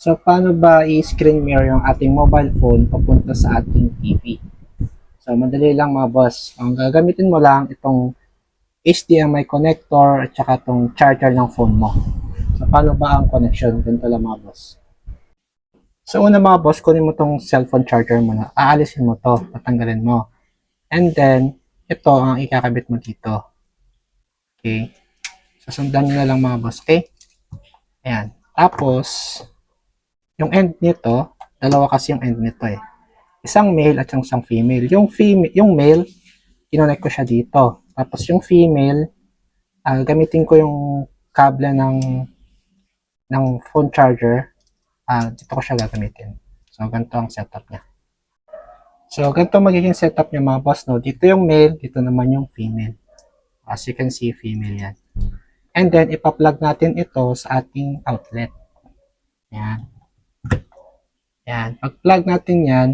So, paano ba i-screen mirror yung ating mobile phone papunta sa ating TV? So, madali lang mga boss. Ang gagamitin mo lang itong HDMI connector at saka itong charger ng phone mo. So, paano ba ang connection? Ganito lang mga boss. So, una mga boss, kunin mo itong cellphone charger mo na. Aalisin mo to, tatanggalin mo. And then, ito ang ikakabit mo dito. Okay? Sasundan nyo na lang mga boss. Okay? Ayan. Tapos, yung end nito, dalawa kasi yung end nito eh. Isang male at isang female. Yung male, kinonect ko siya dito. Tapos yung female, gamitin ko yung kable ng phone charger. Dito ko siya gagamitin. So, ganito ang setup niya. So, ganito magiging setup niya mga boss. No? Dito yung male, dito naman yung female. As you can see, female yan. And then, ipa-plug natin ito sa ating outlet. Yan. Yan. Pag-plug natin yan,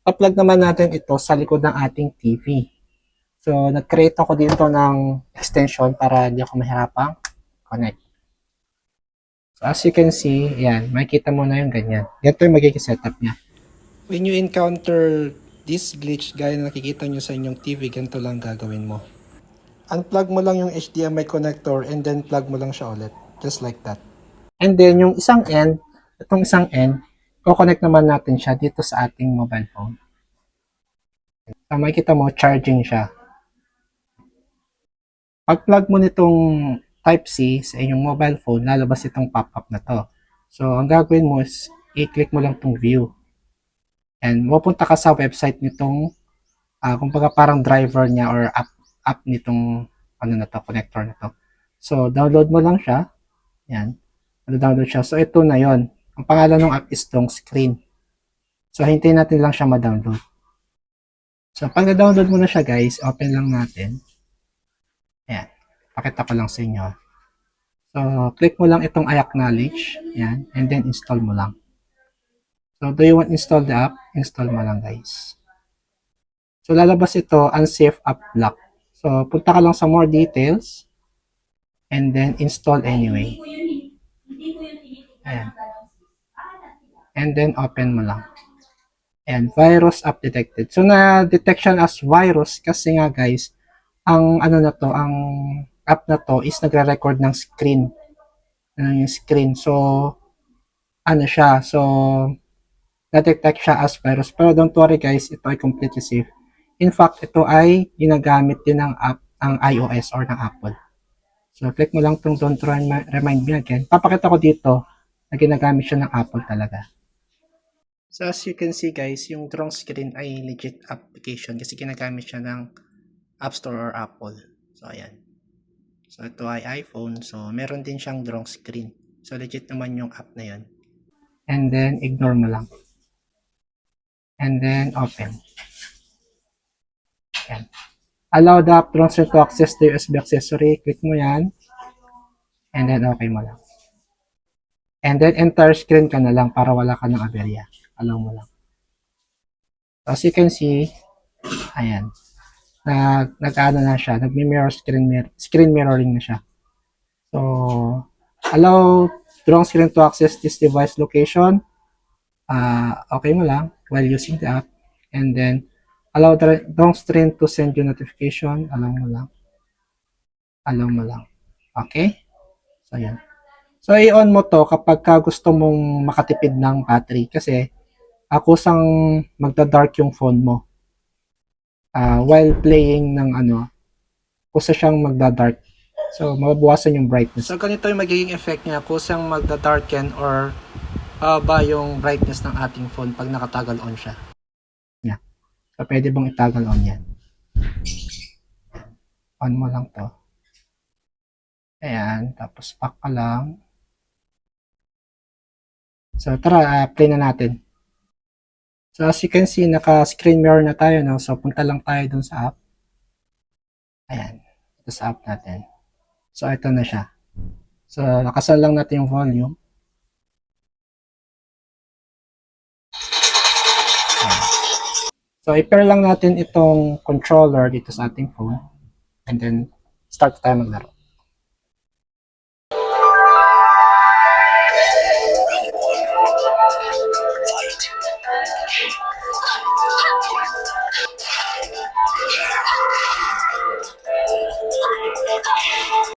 pa-plug naman natin ito sa likod ng ating TV. So, nag-create ako dito ng extension para hindi ako mahirapang connect. So, as you can see, yan, makikita mo na yung ganyan. Ganito yung magiging setup niya. When you encounter this glitch, gaya na nakikita nyo sa inyong TV, ganito lang gagawin mo. Unplug mo lang yung HDMI connector and then plug mo lang siya ulit. Just like that. And then, yung isang end, itong isang end, ko-connect naman natin siya dito sa ating mobile phone. So, makikita mo, charging siya. Pag-plug mo nitong Type-C sa inyong mobile phone, lalabas itong pop-up na to. So, ang gagawin mo is, i-click mo lang itong view. And, mapunta ka sa website nitong, kumbaga parang driver niya or app nitong, ano na to, connector na to. So, download mo lang siya. Yan. Download siya. So, ito na yon. Ang pangalan ng app is tong Screen. So, hintayin natin lang siya ma-download. So, pag na-download mo na siya guys, open lang natin. Ayan. Pakita ko lang sa inyo. So, click mo lang itong I acknowledge. Ayan. And then, install mo lang. So, do you want install the app? Install mo lang guys. So, lalabas ito, unsafe app block. So, punta ka lang sa more details. And then, install anyway. Ayan. And then, open mo lang. Ayan, virus app detected. So, na-detect siya as virus kasi nga guys, ang ano na to, ang app na to is nagre-record ng screen. Yung screen. So, ano siya. So, na-detect siya as virus. Pero don't worry guys, ito ay completely safe. In fact, ito ay ginagamit din ng app, ang iOS or ng Apple. So, click mo lang itong don't remind me again. Papakita ko dito na ginagamit siya ng Apple talaga. So, as you can see guys, yung drone screen ay legit application kasi ginagamit siya ng App Store or Apple. So, ayan. So, ito ay iPhone. So, meron din siyang drone screen. So, legit naman yung app na yun. And then, ignore mo lang. And then, open. Ayan. Allow the app drone screen to access the USB accessory. Click mo yan. And then, okay mo lang. And then, entire screen ka na lang para wala ka ng aberya. Allow mo lang. So, as you can see, ayan. Nag-ano na siya, nag-mirror screen mirroring na siya. So, allow drone screen to access this device location. Okay mo lang while using the app. And then, allow the drone screen to send you notification. Allow mo lang. Allow mo lang. Okay? So, yan. So, i-on mo to kapag gusto mong makatipid ng battery kasi kusang magda-dark yung phone mo. While playing ng kusa siyang magda-dark. So, mababawasan yung brightness. So, ganito yung magiging effect niya kusang magda-darken or ba yung brightness ng ating phone pag nakatagal on siya. Yeah. So, pwede bang itagal on yan? On mo lang to. Ayan. Tapos, pack ka lang. So, tara, play na natin. So, as you can see, naka-screen mirror na tayo, no? So, punta lang tayo dun sa app. Ayan. Ito sa app natin. So, ito na siya. So, nakasan lang natin yung volume. Ayan. So, i-pair lang natin itong controller dito sa ating phone. And then, start tayo maglaro.